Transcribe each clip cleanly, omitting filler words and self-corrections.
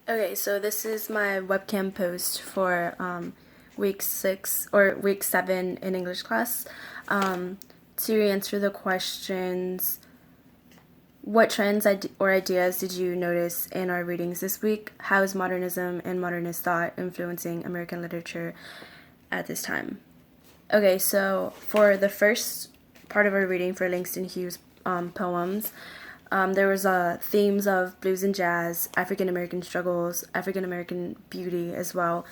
Okay, so this is my webcam post for week 6 or week 7 in English class. To answer the questions, what trends or ideas did you notice in our readings this week? How is modernism and modernist thought influencing American literature at this time? Okay, so for the first part of our reading for Langston Hughes poems, there was themes of blues and jazz, African American struggles, African American beauty as well.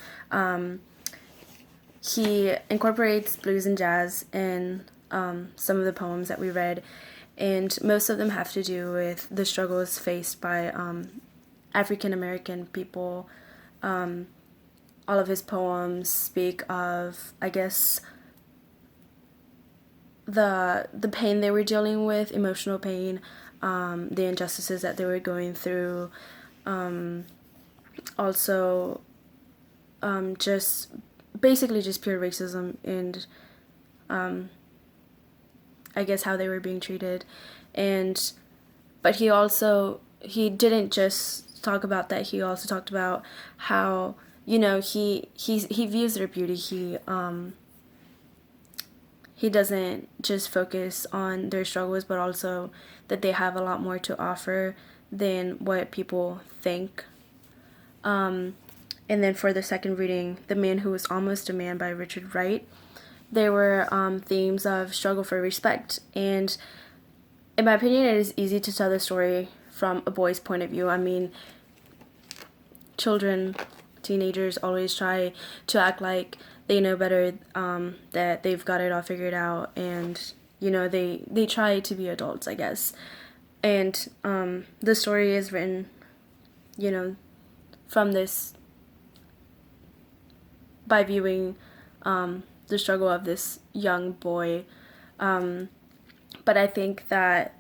He incorporates blues and jazz in some of the poems that we read, and most of them have to do with the struggles faced by African American people. All of his poems speak of, I guess, the pain they were dealing with, emotional pain, the injustices that they were going through, also just basically just pure racism and I guess how they were being treated. And but he didn't just talk about that. He also talked about how, he views their beauty. He doesn't just focus on their struggles, but also that they have a lot more to offer than what people think. And then for the second reading, The Man Who Was Almost a Man by Richard Wright, there were themes of struggle for respect. And in my opinion, it is easy to tell the story from a boy's point of view. I mean, children, teenagers always try to act like they know better, that they've got it all figured out, and they try to be adults, I guess. And the story is written, from this by viewing the struggle of this young boy. But I think that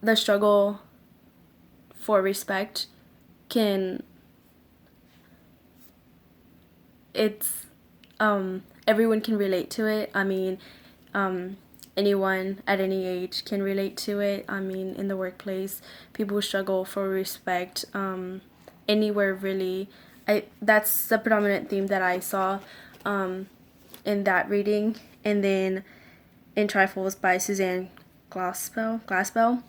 the struggle for respect can it's everyone can relate to it. I mean, anyone at any age can relate to it. I mean, in the workplace, people struggle for respect anywhere really. That's the predominant theme that I saw in that reading. And then in Trifles by Suzanne Glassbell,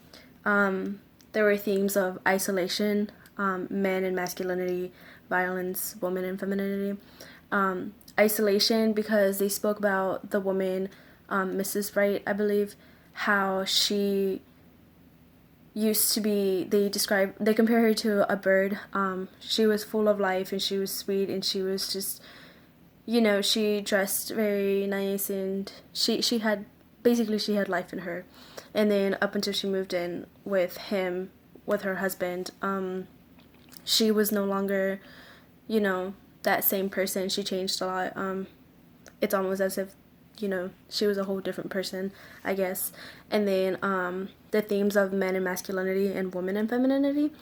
there were themes of isolation, men and masculinity, violence, woman and femininity. Isolation because they spoke about the woman, Mrs. Wright, I believe, how she used to be. They compare her to a bird. She was full of life and she was sweet and she was just, she dressed very nice and she had basically she had life in her. And then up until she moved in with him, with her husband, she was no longer, that same person. She changed a lot. It's almost as if, she was a whole different person, I guess. And then the themes of men and masculinity and woman and femininity.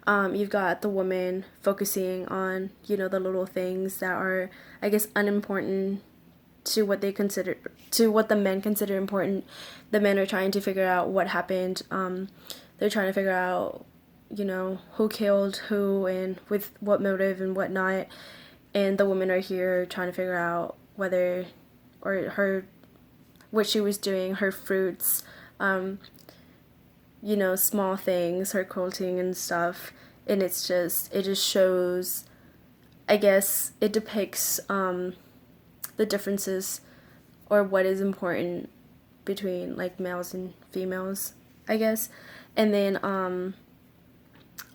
You've got the woman focusing on, the little things that are, I guess, unimportant to what the men consider important. The men are trying to figure out what happened. They're trying to figure out, who killed who and with what motive and whatnot. And the women are here trying to figure out whether or her what she was doing, her fruits, small things, her quilting and stuff. And it just shows, I guess it depicts the differences or what is important between like males and females, I guess. And then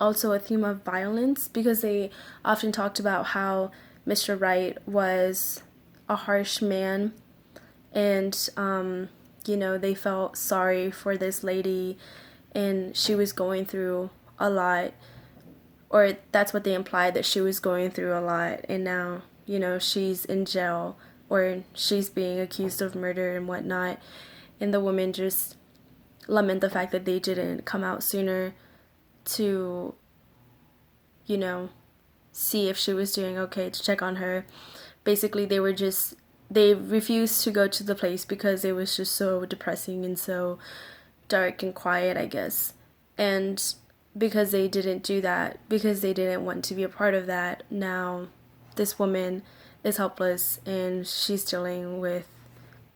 also a theme of violence because they often talked about how Mr. Wright was a harsh man, and they felt sorry for this lady, and she was going through a lot, or that's what they implied, that she was going through a lot, and now she's in jail or she's being accused of murder and whatnot, and the women just lament the fact that they didn't come out sooner to see if she was doing okay, to check on her. Basically, they refused to go to the place because it was just so depressing and so dark and quiet, I guess. And because they didn't do that, because they didn't want to be a part of that, now this woman is helpless and she's dealing with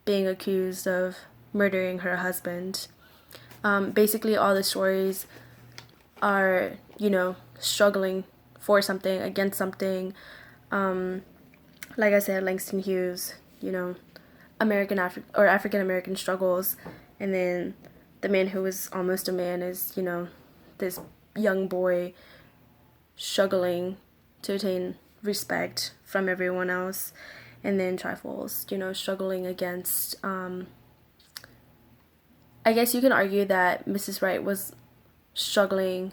being accused of murdering her husband. Basically, all the stories are, struggling for something, against something. Like I said, Langston Hughes, African American struggles, and then the man who was almost a man is, this young boy struggling to attain respect from everyone else, and then Trifles, struggling against, I guess you can argue that Mrs. Wright was struggling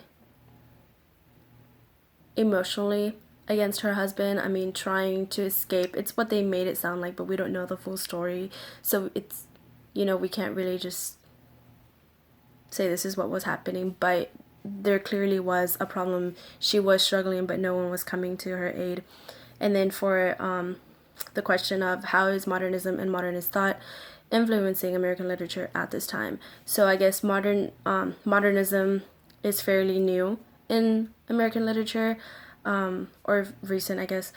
emotionally against her husband. I mean, trying to escape. It's what they made it sound like, but we don't know the full story. So it's, we can't really just say this is what was happening, but there clearly was a problem. She was struggling, but no one was coming to her aid. And then for the question of how is modernism and modernist thought influencing American literature at this time. So I guess modernism is fairly new in American literature, or recent, I guess.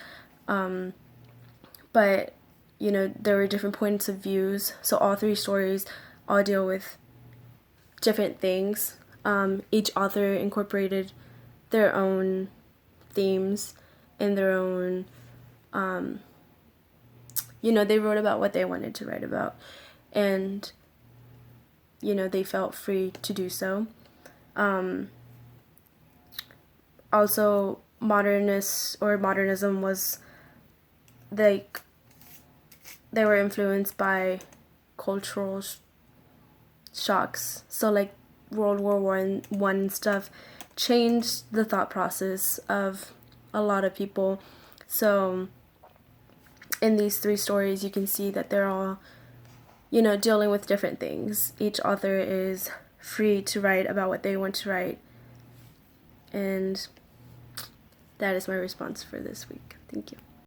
But, there were different points of views. So all three stories all deal with different things. Each author incorporated their own themes and their own, they wrote about what they wanted to write about. And, they felt free to do so. Also, modernism was, like, they were influenced by cultural shocks. So, like, World War One stuff changed the thought process of a lot of people. So in these three stories, you can see that they're all, dealing with different things. Each author is free to write about what they want to write. And that is my response for this week. Thank you.